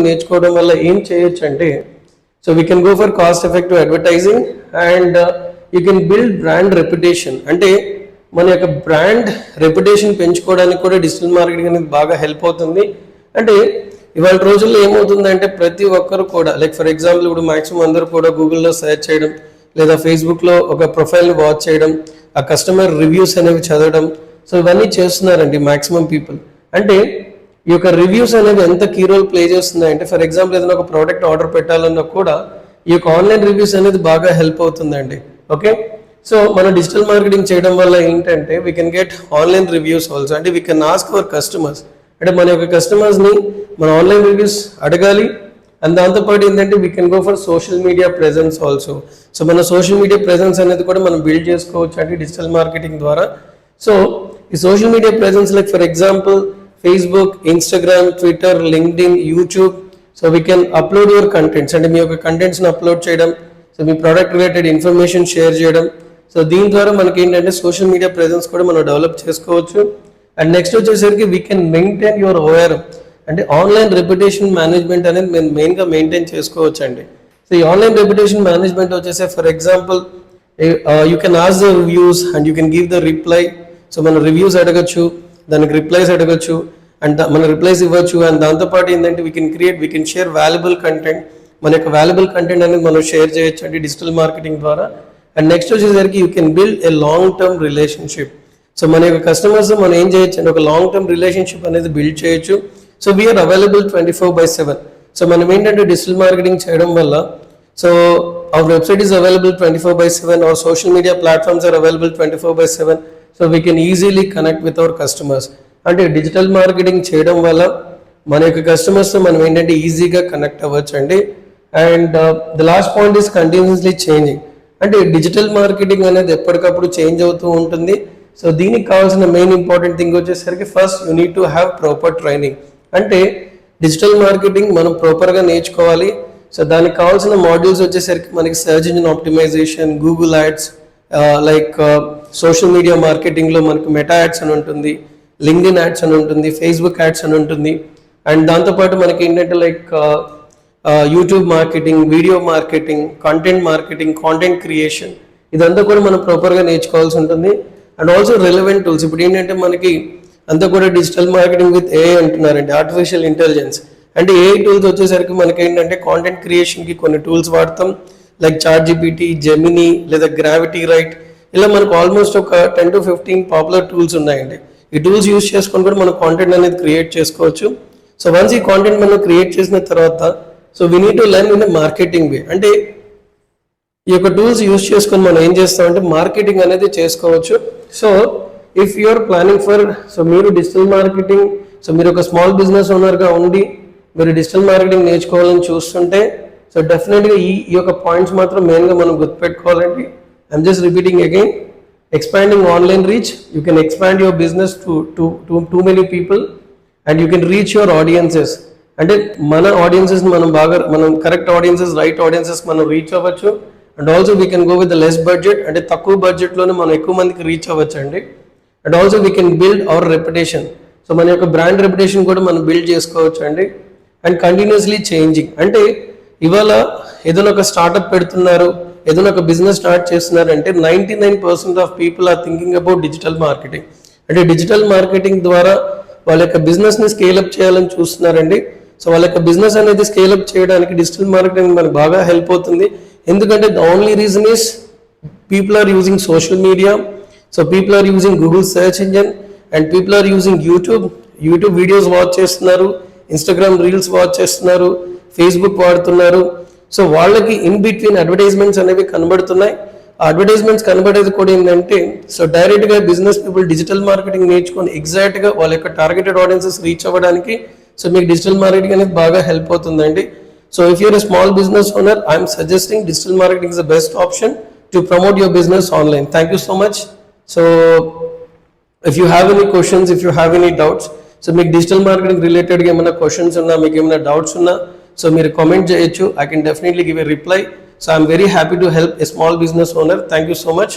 నేర్చుకోవడం వల్ల ఏం చేయొచ్చు అంటే, so we can go for cost effective advertising and you can build brand reputation. అంటే మన యొక్క బ్రాండ్ రెప్యుటేషన్ పెంచుకోవడానికి కూడా డిజిటల్ మార్కెటింగ్ అనేది బాగా హెల్ప్ అవుతుంది. అంటే ఇవాళ రోజుల్లో ఏమవుతుందంటే ప్రతి ఒక్కరు కూడా లైక్ ఫర్ ఎగ్జాంపుల్ ఇప్పుడు మాక్సిమం అందరూ కూడా గూగుల్లో సెర్చ్ చేయడం లేదా ఫేస్బుక్లో ఒక ప్రొఫైల్ని వాచ్ చేయడం, ఆ కస్టమర్ రివ్యూస్ అనేవి చదవడం, సో ఇవన్నీ చేస్తున్నారండి మాక్సిమం పీపుల్. అంటే ఈ యొక్క రివ్యూస్ అనేది ఎంత కీ రోల్ ప్లే చేస్తుంది అంటే ఫర్ ఎగ్జాంపుల్ ఏదైనా ఒక ప్రోడక్ట్ ఆర్డర్ పెట్టాలన్నా కూడా ఈ యొక్క ఆన్లైన్ రివ్యూస్ అనేది బాగా హెల్ప్ అవుతుందండి. ఓకే, సో మనం డిజిటల్ మార్కెటింగ్ చేయడం వల్ల ఏంటంటే we can get online reviews also. అంటే we can ask our customers, అంటే మన యొక్క కస్టమర్స్ని మన ఆన్లైన్ రివ్యూస్ అడగాలి. అండ్ దాంతోపాటు ఏంటంటే we can go for social media presence also. So మన సోషల్ మీడియా ప్రెజెన్స్ అనేది కూడా మనం బిల్డ్ చేసుకోవచ్చు అంటే డిజిటల్ మార్కెటింగ్ ద్వారా. సో ఈ social media presence like for example Facebook, Instagram, Twitter, LinkedIn, YouTube. So we can upload your contents, అంటే మీ యొక్క కంటెంట్స్ని అప్లోడ్ చేయడం, సో మీ ప్రోడక్ట్ రిలేటెడ్ ఇన్ఫర్మేషన్ షేర్ చేయడం. సో దీని ద్వారా మనకి ఏంటంటే సోషల్ మీడియా ప్రెజెన్స్ కూడా మనం డెవలప్ చేసుకోవచ్చు. అండ్ నెక్స్ట్ వచ్చేసరికి we can maintain your ORM, అంటే ఆన్లైన్ రెప్యుటేషన్ మేనేజ్మెంట్ అనేది మేము మెయిన్గా మెయింటైన్ చేసుకోవచ్చు అండి. సో ఈ ఆన్లైన్ రెప్యుటేషన్ మేనేజ్మెంట్ వచ్చేసి for example you can ask the reviews and you can give the reply. So మన రివ్యూస్ అడగచ్చు, దానికి రిప్లైస్ అడగచ్చు అండ్ మన రిప్లైస్ ఇవ్వచ్చు. అండ్ దాంతోపాటు ఏంటంటే we can share valuable content, మన యొక్క వాల్యుబుల్ కంటెంట్ అనేది మనం షేర్ చేయొచ్చు అండి డిజిటల్ మార్కెటింగ్ ద్వారా. అండ్ నెక్స్ట్ వచ్చేసరికి you can build a long term relationship. So మన యొక్క కస్టమర్స్ మనం ఏం చేయొచ్చు అంటే ఒక లాంగ్ టర్మ్ రిలేషన్షిప్ అనేది బిల్డ్ చేయొచ్చు. So we're available 24/7. సో మనం ఏంటంటే డిజిటల్ మార్కెటింగ్ చేయడం వల్ల so our website is available 24/7, our social media platforms are available 24/7. So we can easily connect with our customers. అంటే డిజిటల్ మార్కెటింగ్ చేయడం వల్ల మన యొక్క కస్టమర్స్తో మనం ఏంటంటే ఈజీగా కనెక్ట్ అవ్వచ్చు అండి. And the last point is continuously changing. అంటే డిజిటల్ మార్కెటింగ్ అనేది ఎప్పటికప్పుడు చేంజ్ అవుతూ ఉంటుంది. సో దీనికి కావాల్సిన మెయిన్ ఇంపార్టెంట్ థింగ్ వచ్చేసరికి first you need to have proper training. అంటే డిజిటల్ మార్కెటింగ్ మనం ప్రాపర్గా నేర్చుకోవాలి. సో దానికి కావాల్సిన మాడ్యూల్స్ వచ్చేసరికి మనకి search engine optimisation, Google ads, like social media మార్కెటింగ్లో మనకి మెటా యాడ్స్ అని ఉంటుంది, లింక్డ్ఇన్ యాడ్స్ అని ఉంటుంది, ఫేస్బుక్ యాడ్స్ అని ఉంటుంది. అండ్ దాంతోపాటు మనకి ఏంటంటే like YouTube marketing, video marketing, content marketing, content creation, ఇదంతా కూడా మనం ప్రాపర్గా నేర్చుకోవాల్సి ఉంటుంది. And also relevant tools. ఇప్పుడు ఏంటంటే మనకి అంతా కూడా డిజిటల్ మార్కెటింగ్ విత్ ఏఐ అంటున్నారండి, ఆర్టిఫిషియల్ ఇంటెలిజెన్స్. అంటే ఏఐ టూల్స్ వచ్చేసరికి మనకి ఏంటంటే కాంటెంట్ క్రియేషన్కి కొన్ని టూల్స్ వాడతాం లైక్ ChatGPT, జెమినీ లేదా గ్రావిటీ రైట్. ఇలా మనకు ఆల్మోస్ట్ ఒక 10 to 15 పాపులర్ టూల్స్ ఉన్నాయండి. ఈ టూల్స్ యూస్ చేసుకొని కూడా మనం కాంటెంట్ అనేది క్రియేట్ చేసుకోవచ్చు. సో వన్స్ ఈ కాంటెంట్ మనం క్రియేట్ చేసిన తర్వాత so we need to learn in the marketing way. అంటే ఈ యొక్క టూల్స్ యూస్ చేసుకొని మనం ఏం చేస్తామంటే మార్కెటింగ్ అనేది చేసుకోవచ్చు. So if you're planning for so మీరు డిజిటల్ మార్కెటింగ్, సో మీరు ఒక స్మాల్ బిజినెస్ ఓనర్గా ఉండి మీరు డిజిటల్ మార్కెటింగ్ నేర్చుకోవాలని చూస్తుంటే సో డెఫినెట్గా ఈ యొక్క పాయింట్స్ మాత్రం మెయిన్గా మనం గుర్తుపెట్టుకోవాలండి. I'm just repeating again, expanding online reach, you can expand your business to many people and you can reach your audiences. అంటే మన ఆడియన్సెస్ మనం కరెక్ట్ ఆడియన్సెస్, రైట్ ఆడియన్సెస్ మనం రీచ్ అవ్వచ్చు. And also we can go with the less budget, అంటే తక్కువ బడ్జెట్లోనే మనం ఎక్కువ మందికి రీచ్ అవ్వచ్చు అండి. And also we can build our reputation. So మన యొక్క బ్రాండ్ రెప్యుటేషన్ కూడా మనం బిల్డ్ చేసుకోవచ్చు అండి. And continuously changing. అంటే ఇవాళ ఏదైనా ఒక స్టార్ట్అప్ పెడుతున్నారు, ఏదైనా ఒక బిజినెస్ స్టార్ట్ చేస్తున్నారు అంటే 99% of people are thinking about digital marketing. అంటే డిజిటల్ మార్కెటింగ్ ద్వారా వాళ్ళ యొక్క బిజినెస్ని స్కేలప్ చేయాలని చూస్తున్నారండి. సో వాళ్ళ యొక్క బిజినెస్ అనేది స్కేలప్ చేయడానికి డిజిటల్ మార్కెటింగ్ మనకు బాగా హెల్ప్ అవుతుంది. ఎందుకంటే the only reason is people are using social media, so people are using Google search engine and people are using YouTube videos watch చేస్తున్నారు, ఇన్స్టాగ్రామ్ రీల్స్ వాచ్ చేస్తున్నారు, Facebook వాడుతున్నారు. So వాళ్ళకి in between advertisements అనేవి కనబడుతున్నాయి. ఆ advertisements కనబడేది కూడా ఏంటంటే సో డైరెక్ట్గా బిజినెస్ పీపుల్ డిజిటల్ మార్కెటింగ్ నేర్చుకొని ఎగ్జాక్ట్గా వాళ్ళ యొక్క టార్గెటెడ్ ఆడియన్సెస్ రీచ్ అవ్వడానికి సో మీకు డిజిటల్ మార్కెటింగ్ అనేది బాగా హెల్ప్ అవుతుందండి. So if you're a small business owner, I'm suggesting digital marketing is the best option to promote your business online. Thank you so much. So if you have any questions, if you have any doubts, so మీకు digital marketing రిలేటెడ్గా ఏమైనా questions ఉన్నా, మీకు ఏమైనా doubts ఉన్నా so మీరు comment చేయొచ్చు. I can definitely give a reply. So I'm very happy to help a small business owner. Thank you so much.